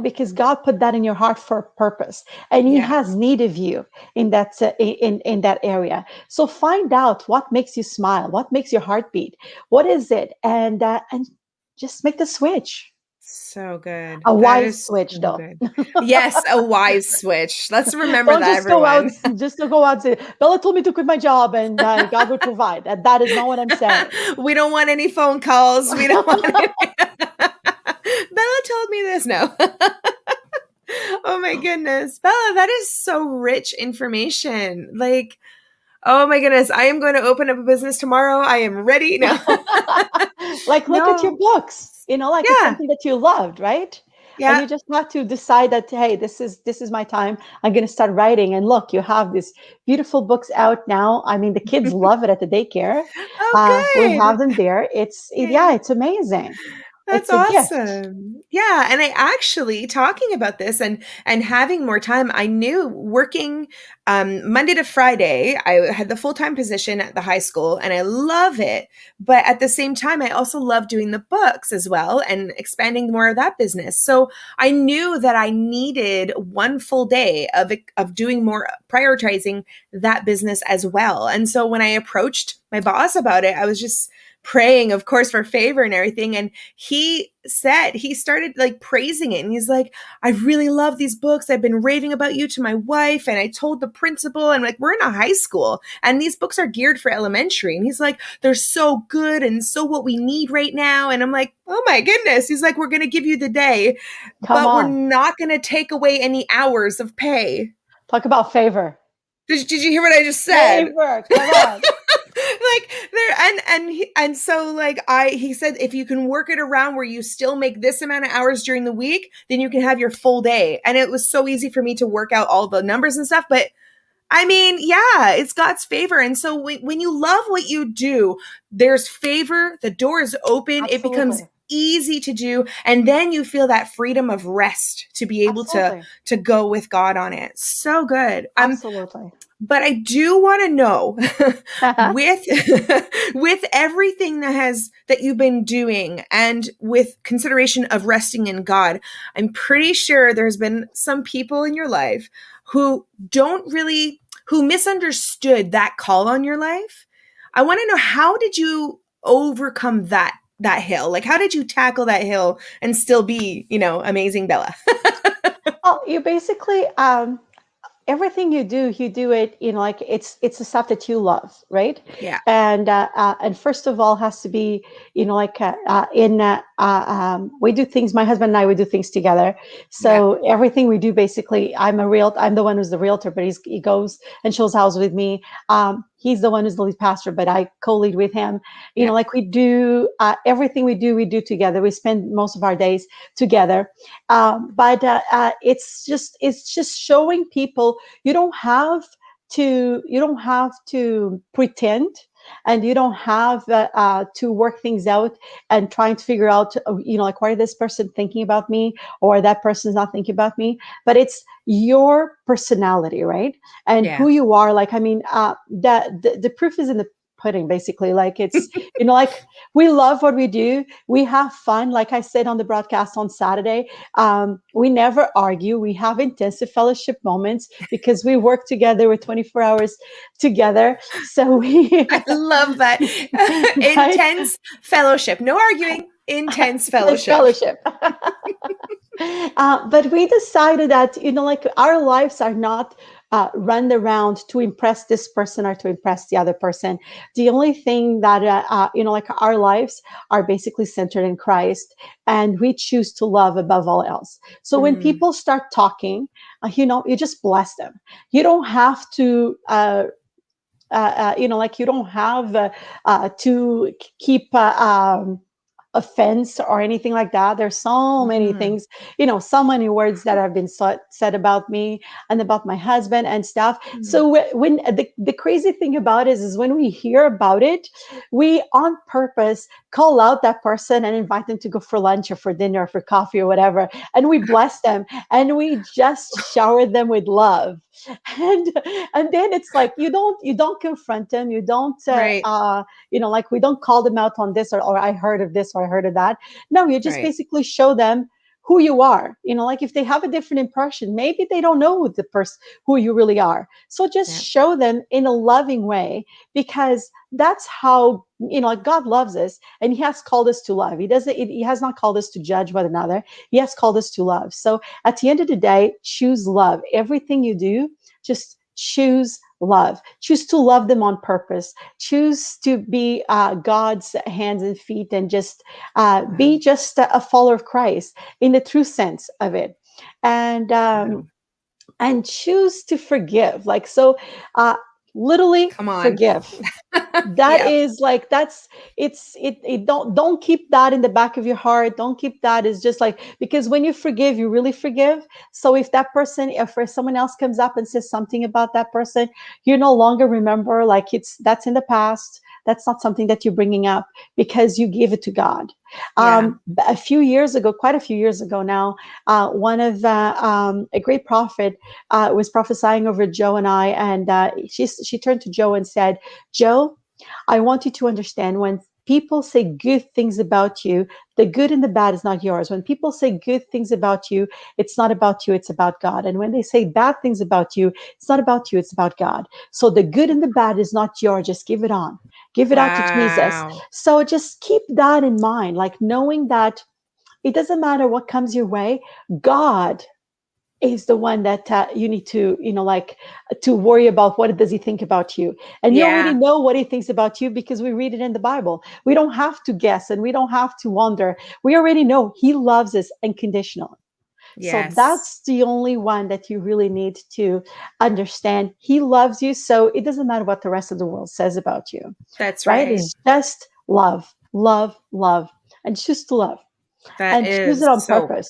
because God put that in your heart for a purpose, and He Yeah. has need of you in that area. So find out what makes you smile, what makes your heart beat, what is it, and just make the switch. So good. A That wise is switch, so though. good. Yes, a wise switch. Let's remember Don't that, just go out, everyone. just to go out and say, Bella told me to quit my job and God would provide. That is not what I'm saying. We don't want any phone calls. We don't want any. Bella told me this. No. Oh my goodness. Bella, that is so rich information. Like, oh my goodness. I am going to open up a business tomorrow. I am ready. No. Like, look at your No. books, like it's Yeah. something that you loved, right? And Yeah. you just have to decide that, hey, this is my time. I'm going to start writing. And look, you have these beautiful books out now. I mean, the kids love it at the daycare. Oh, We good. have them there. Yeah. Yeah, it's amazing. That's It's a gift. awesome. Yeah, and I actually talking about this and having more time, I knew working Monday to Friday, I had the full-time position at the high school and I love it. But at the same time, I also love doing the books as well and expanding more of that business. So I knew that I needed one full day of doing more prioritizing that business as well. And so when I approached my boss about it, I was just praying, of course, for favor and everything. And he started like praising it. And he's like, I really love these books. I've been raving about you to my wife. And I told the principal, and like, we're in a high school and these books are geared for elementary. And he's like, they're so good and so what we need right now. And I'm like, oh my goodness. He's like, we're going to give you the day, Come but we're on. not going to take away any hours of pay. Talk about favor. Did you hear what I just said? Favor. Come on. Like there and so like he said if you can work it around where you still make this amount of hours during the week, then you can have your full day. And it was so easy for me to work out all the numbers and stuff, but I mean, yeah, it's God's favor. And so when you love what you do, there's favor, the door is open, it becomes Absolutely. easy to do, and then you feel that freedom of rest to be able Absolutely. to go with God on it. So good. Absolutely. But I do want to know with with everything that you've been doing and with consideration of resting in God, I'm pretty sure there's been some people in your life who who misunderstood that call on your life. I want to know, how did you overcome that hill? Like, how did you tackle that hill and still be, amazing Bella? Well, you basically, everything you do it, like it's the stuff that you love, right? Yeah. And first of all has to be, like in we do things, my husband and I, we do things together. Yeah. So everything we do, basically, I'm the one who's the realtor, but he goes and shows house with me. He's the one who's the lead pastor, but I co-lead with him. Yeah. Like we do everything we do together. We spend most of our days together. But it's just showing people you don't have to pretend, and you don't have to work things out and trying to figure out, like, why is this person thinking about me, or that person's not thinking about me. But it's your personality, right? And Yeah. who you are. Like, I mean, the proof is in the pudding, basically. Like, it's, like, we love what we do. We have fun. Like I said on the broadcast on Saturday, we never argue. We have intensive fellowship moments because we work together. We're 24 hours together. So we, I love that. right? Intense fellowship. No arguing. Intense Intense fellowship. fellowship. But we decided that, like, our lives are not run around to impress this person or to impress the other person. The only thing that, like, our lives are basically centered in Christ, and we choose to love above all else. So when Mm. people start talking, you just bless them. You don't have to. Like, you don't have to keep offense or anything like that. There's so many Mm. things, so many words that have been said about me and about my husband and stuff. Mm. So when the crazy thing about it is when we hear about it, we on purpose call out that person and invite them to go for lunch or for dinner or for coffee or whatever, and we bless them, and we just shower them with love. and and then it's like, you don't confront them, you don't Right. like, we don't call them out on this, or I heard of this or I heard of that. No, you just Right. basically show them who you are. Like, if they have a different impression, maybe they don't know the person who you really are. So just Yeah. show them in a loving way, because that's how, like, God loves us, and he has called us to love. He has not called us to judge one another. He has called us to love. So at the end of the day, choose love. Everything you do, just choose love. Choose to love them on purpose. Choose to be God's hands and feet, and just be Wow. just a follower of Christ in the true sense of it. And Wow. choose to forgive. Like, so, literally Come on. forgive. That Yeah. is like, it don't keep that in the back of your heart. Don't keep that. Is just like, because when you forgive, you really forgive. So if someone else comes up and says something about that person, you no longer remember, like, that's in the past. That's not something that you're bringing up, because you give it to God. Yeah. A few years ago, quite a few years ago now, one of a great prophet was prophesying over Joe and I, and she turned to Joe and said, "Joe, I want you to understand, when people say good things about you, the good and the bad is not yours. When people say good things about you, it's not about you, it's about God. And when they say bad things about you, it's not about you, it's about God. So the good and the bad is not yours. Just give it on. Give it out to Jesus." Wow. So just keep that in mind, like, knowing that it doesn't matter what comes your way, God is the one that you need to, like, to worry about. What does he think about you? And you already Yeah. know what he thinks about you, because we read it in the Bible. We don't have to guess, and we don't have to wonder. We already know he loves us unconditionally. So Yes. that's the only one that you really need to understand. He loves you, so it doesn't matter what the rest of the world says about you, That's right? right. It's just love, love, love, and choose to love, That and choose it is on so purpose.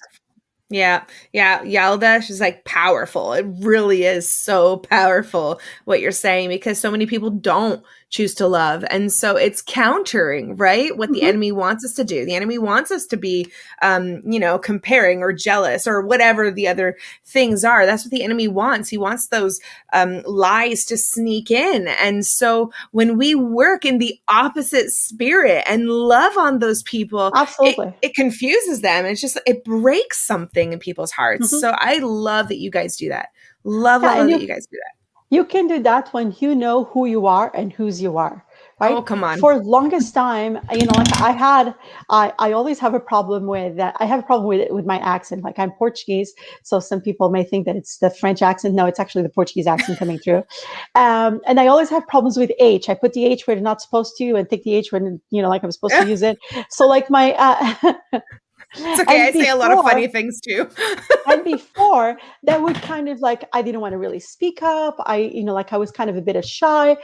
yeah, yeah, Yalda, she's like powerful. It really is so powerful what you're saying, because so many people don't choose to love. And so it's countering, right? What the Mhm. enemy wants us to do. The enemy wants us to be comparing or jealous or whatever the other things are. That's what the enemy wants. He wants those lies to sneak in. And so when we work in the opposite spirit and love on those people, Absolutely. it confuses them. It's just, it breaks something in people's hearts. Mhm. So I love that you guys do that. Love, Yeah, love, and love that you you guys do that. you can do that when you know who you are and whose you are, right? Oh, come on. For longest time, like I always have a problem with that. I have a problem with my accent. Like I'm Portuguese, so some people may think that it's the French accent. No, it's actually the Portuguese accent coming through. And I always have problems with H. I put the H where I'm not supposed to, and take the H when like I'm supposed to use it. So like my It's okay. and I say a lot of before funny things too. and before that would kind of like I didn't want to really speak up. Like I was kind of a bit of shy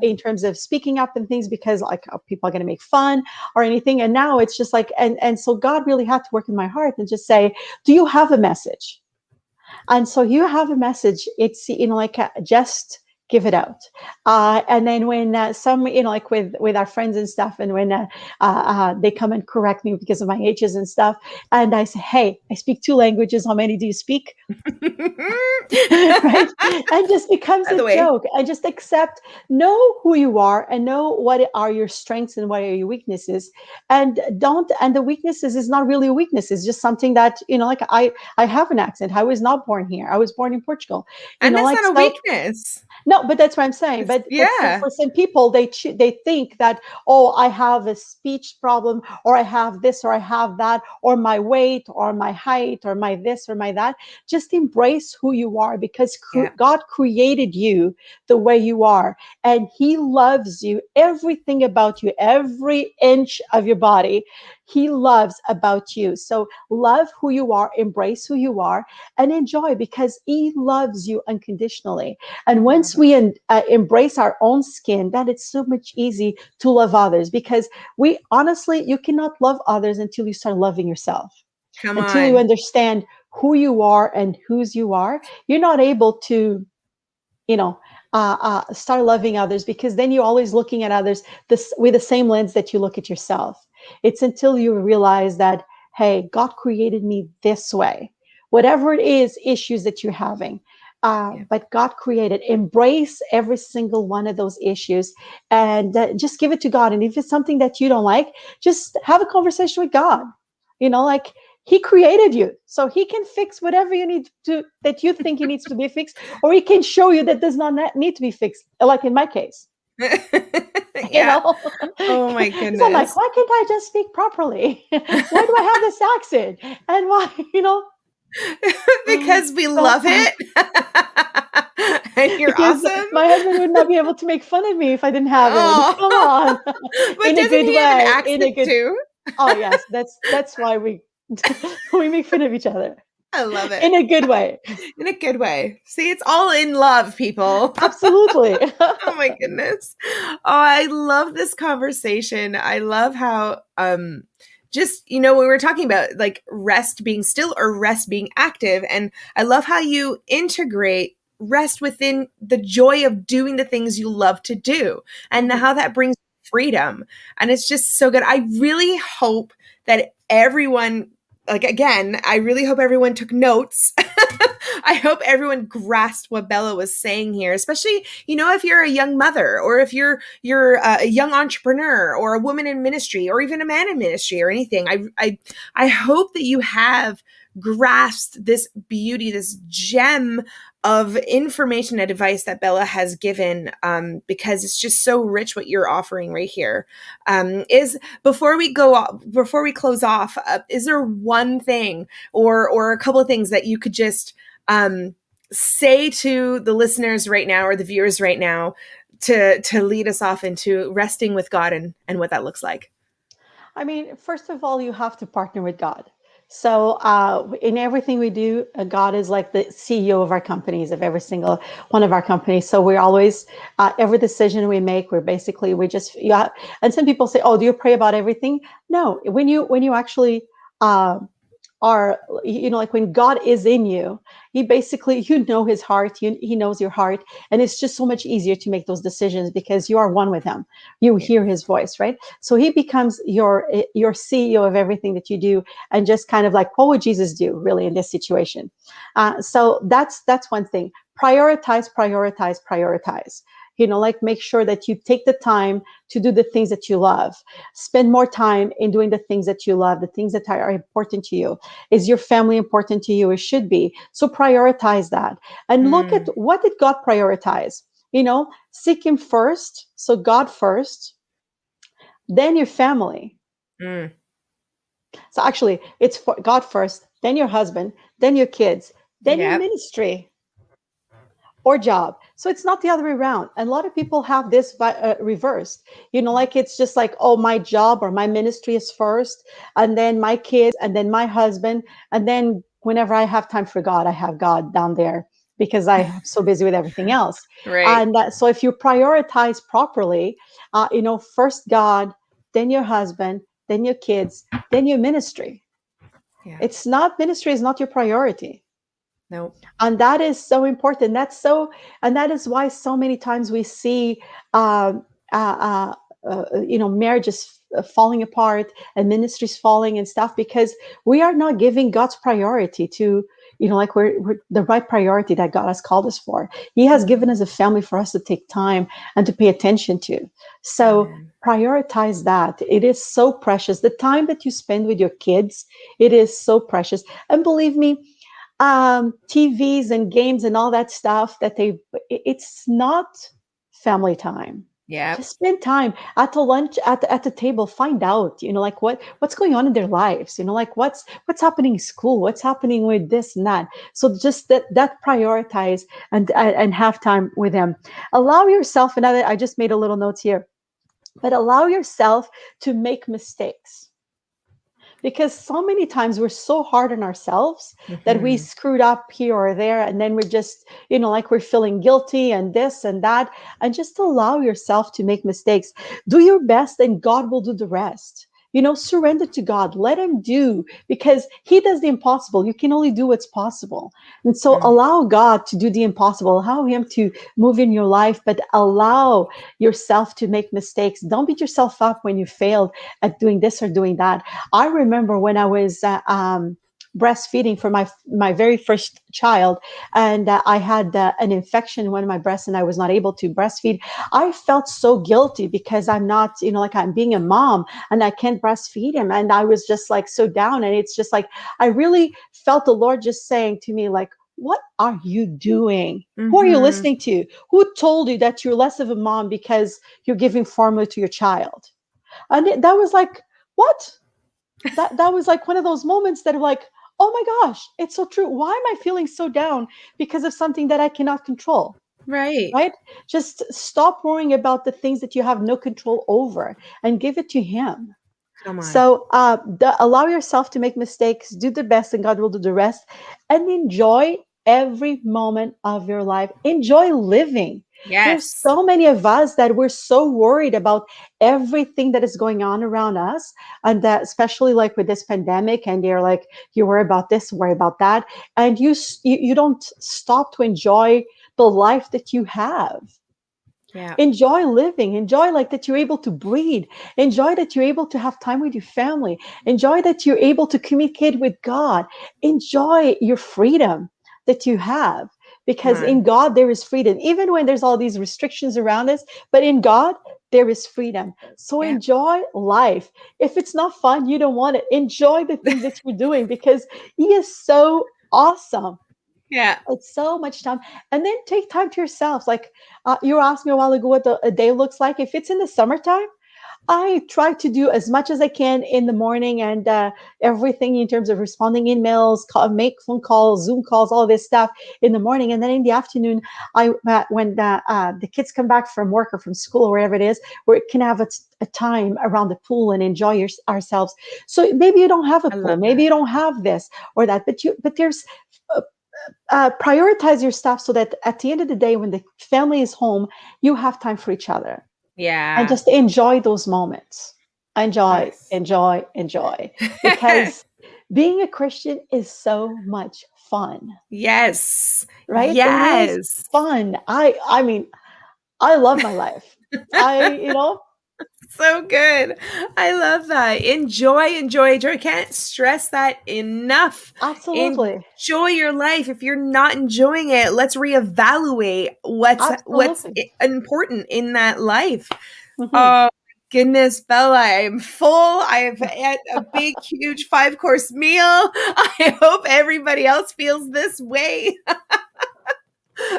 in terms of speaking up and things, because like people are going to make fun or anything. And now it's just like, and so God really had to work in my heart and just say, do you have a message? And so you have a message. It's like just give it out. And then when some like with our friends and stuff, and when they come and correct me because of my ages and stuff, and I say, hey, I speak 2 languages, how many do you speak? Right? And just becomes By the a way, joke. And just accept, know who you are, and know what are your strengths and what are your weaknesses. And don't, and the weaknesses is not really a weakness. It's just something that like I have an accent. I was not born here. I was born in Portugal. and that's Like not a so. weakness. No, but that's what I'm saying. But Yeah. for some people, they think that, oh, I have a speech problem, or I have this, or I have that, or my weight, or my height, or my this, or my that. Just embrace who you are, because Yeah. God created you the way you are, and He loves you. Everything about you, every inch of your body, He loves about you. So love who you are, embrace who you are, and enjoy, because He loves you unconditionally. And once we embrace our own skin, then it's so much easy to love others, because we honestly, you cannot love others until you start loving yourself, Come until you on. understand who you are and whose you are. You're not able to, start loving others, because then you're always looking at others with the same lens that you look at yourself. It's until you realize that, hey, God created me this way, whatever it is, issues that you're having. Yeah. But God created, embrace every single one of those issues, and just give it to God. And if it's something that you don't like, just have a conversation with God. Like He created you, so He can fix whatever you need to, that you think you needs to be fixed, or He can show you that does not need to be fixed. Like in my case, you Yeah. know. Oh my So I'm like, goodness. why can't I just speak properly? Why do I have this accent? And why, Because we so love it. And you're because awesome. my husband would not be able to make fun of me if I didn't have it. Oh. Come on. But In a doesn't good he have an way. In a accent good. too? Oh yes, that's why we we make fun of each other I love it. in a good way. In a good way. See, it's all in love, people. Absolutely. Oh my goodness. Oh, I love this conversation. I love how just we were talking about like rest being still or rest being active, and I love how you integrate rest within the joy of doing the things you love to do, and Mhm. how that brings freedom. And it's just so good. I really hope that everyone, like, again, I really hope everyone took notes. I hope everyone grasped what Bella was saying here, especially, if you're a young mother, or if you're a young entrepreneur, or a woman in ministry, or even a man in ministry, or anything. I hope that you have grasped this beauty, this gem of information and advice that Bella has given, because it's just so rich what you're offering right here. Is before we close off, is there one thing or a couple of things that you could just say to the listeners right now, or the viewers right now, to lead us off into resting with God, and what that looks like? I mean, first of all, you have to partner with God. So, in everything we do, God is like the CEO of our companies, of every single one of our companies. So we're always, every decision we make, we just, yeah. And some people say, "Oh, do you pray about everything?" No. When you actually, uh, are, like when God is in you, He basically, His heart, He knows your heart, and it's just so much easier to make those decisions because you are one with Him. You Yeah. hear His voice, right? So He becomes your CEO of everything that you do, and just kind of like, what would Jesus do really in this situation? So that's one thing. Prioritize, prioritize, prioritize. Like make sure that you take the time to do the things that you love. Spend more time in doing the things that you love, the things that are important to you. Is your family important to you? It should be. So prioritize that, and look at, Mm, what did God prioritize. Seek him first. So God first, then your family. Mm. So actually, it's for God first, then your husband, then your kids, then your Yep. ministry or job. So it's not the other way around. And a lot of people have this reversed. Like it's just like, oh, my job or my ministry is first, and then my kids, and then my husband, and then whenever I have time for God, I have God down there because I'm so busy with everything else. Right. And so if you prioritize properly, first God, then your husband, then your kids, then your ministry. Yeah. It's not Ministry is not your priority. Nope. And that is so important. And that is why so many times we see um, marriages falling apart and ministries falling and stuff, because we are not giving God's priority to, like we're the right priority that God has called us for. He has given us a family for us to take time and to pay attention to. So Amen. prioritize that. It is so precious. The time that you spend with your kids, it is so precious. And believe me, TVs and games and all that stuff it's not family time. Yep. Just spend time at the lunch at the table. Find out, like what's going on in their lives. Like what's happening in school, what's happening with this and that. So just that prioritize and have time with them. Allow yourself. Another, I just made a little notes here, but allow yourself to make mistakes, because so many times we're so hard on ourselves that we Mhm. screwed up here or there, and then we're just, like we're feeling guilty and this and that. And just allow yourself to make mistakes. Do your best and God will do the rest. Surrender to God, let him do, because he does the impossible. You can only do what's possible. And so Mm. allow God to do the impossible, allow him to move in your life, but allow yourself to make mistakes. Don't beat yourself up when you failed at doing this or doing that. I remember when I was breastfeeding for my very first child, and I had an infection in one of my breasts, and I was not able to breastfeed. I felt so guilty because I'm not, like I'm being a mom and I can't breastfeed him, and I was just like so down. And it's just like I really felt the Lord just saying to me, like, what are you doing? Who are you Mhm. listening to? Who told you that you're less of a mom because you're giving formula to your child? And that was like, what? That was like one of those moments that are like, oh my gosh, it's so true. Why am I feeling so down because of something that I cannot control? Right. Right? Just stop worrying about the things that you have no control over and give it to him. Come on. So allow yourself to make mistakes, do the best, and God will do the rest, and enjoy every moment of your life. Enjoy living. There's Yes. so many of us that we're so worried about everything that is going on around us, and that especially like with this pandemic, and they're like, you worry about this, worry about that, and you don't stop to enjoy the life that you have. Yeah. Enjoy living, enjoy like that you're able to breathe, enjoy that you're able to have time with your family, enjoy that you're able to communicate with God, enjoy your freedom that you have, Come because in on. God there is freedom, even when there's all these restrictions around us. But in God there is freedom. So Yeah. enjoy life. If it's not fun, you don't want it, enjoy the things that you're doing, because he is so awesome. Yeah. It's so much time. And then take time to yourself. Like you asked me a while ago what a day looks like. If it's in the summertime, I try to do as much as I can in the morning, and everything in terms of responding emails, make phone calls, Zoom calls, all this stuff in the morning. And then in the afternoon, when the kids come back from work or from school or wherever it is, we can have a time around the pool and enjoy ourselves. So maybe you don't have a I pool, love maybe that. you don't have this or that, but there's uh, prioritize your stuff so that at the end of the day, when the family is home, you have time for each other, and Yeah. just enjoy those moments. Enjoy, Yes. enjoy, enjoy. Because being a Christian is so much fun, Yes. right? It is Yes. fun. I mean, I love my life. I, So good. I love that. Enjoy, enjoy, enjoy. Can't stress that enough. absolutely, Enjoy your life. If you're not enjoying it, let's reevaluate what's absolutely. important in that life. Mhm. Oh goodness, Bella, I'm full. I've had a big, huge 5-course meal. I hope everybody else feels this way.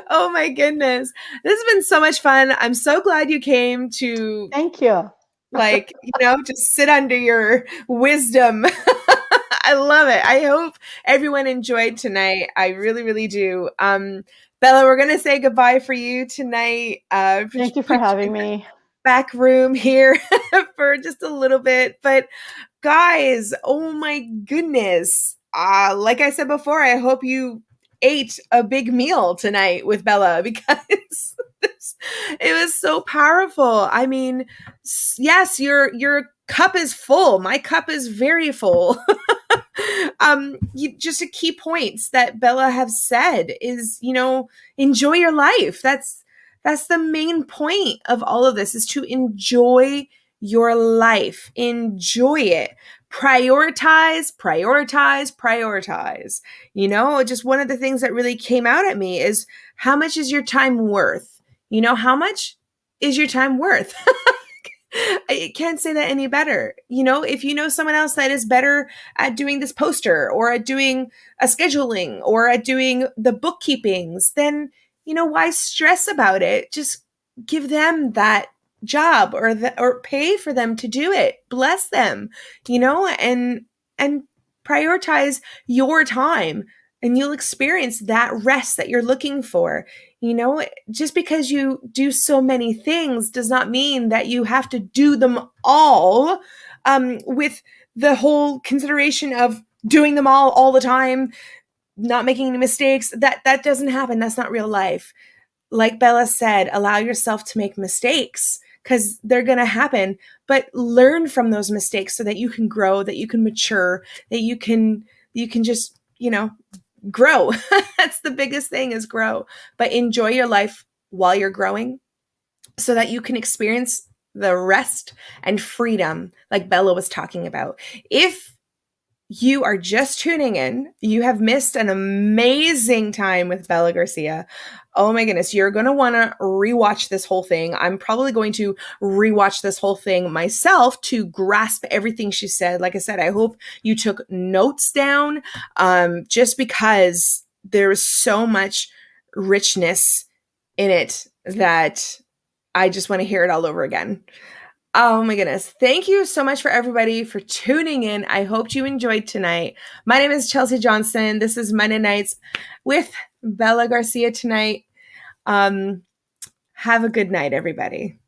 Oh my goodness. This has been so much fun. I'm so glad you came to, Thank you. like, just sit under your wisdom. I love it. I hope everyone enjoyed tonight. I really, really do. Bella, we're gonna say goodbye for you tonight. Thank you for Put you having in the me. back room here for just a little bit. But guys, oh my goodness. Like I said before, I hope you ate a big meal tonight with Bella because it was so powerful. I mean, yes, your cup is full. My cup is very full. Just a key points that Bella have said is, enjoy your life. That's the main point of all of this, is to enjoy your life. Enjoy it. Prioritize, prioritize, prioritize. Just one of the things that really came out at me is, how much is your time worth? How much is your time worth? I can't say that any better. If you know someone else that is better at doing this poster, or at doing a scheduling, or at doing the bookkeepings, then, why stress about it? Just give them that job, or pay for them to do it. Bless them, and prioritize your time, and you'll experience that rest that you're looking for. Just because you do so many things does not mean that you have to do them all, with the whole consideration of doing them all the time, not making any mistakes. That doesn't happen. That's not real life. Like Bella said, allow yourself to make mistakes, because they're going to happen, but learn from those mistakes so that you can grow, that you can mature, that you can just, grow. That's the biggest thing, is grow. But enjoy your life while you're growing, so that you can experience the rest and freedom like Bella was talking about. If you are just tuning in, you have missed an amazing time with Bella Garcia. Oh my goodness, you're going to want to rewatch this whole thing. I'm probably going to rewatch this whole thing myself to grasp everything she said. Like I said, I hope you took notes down, just because there is so much richness in it that I just want to hear it all over again. Oh my goodness. Thank you so much for everybody for tuning in. I hope you enjoyed tonight. My name is Chelsey Johnston. This is Monday Nights with Bella Garcia tonight. Have a good night, everybody.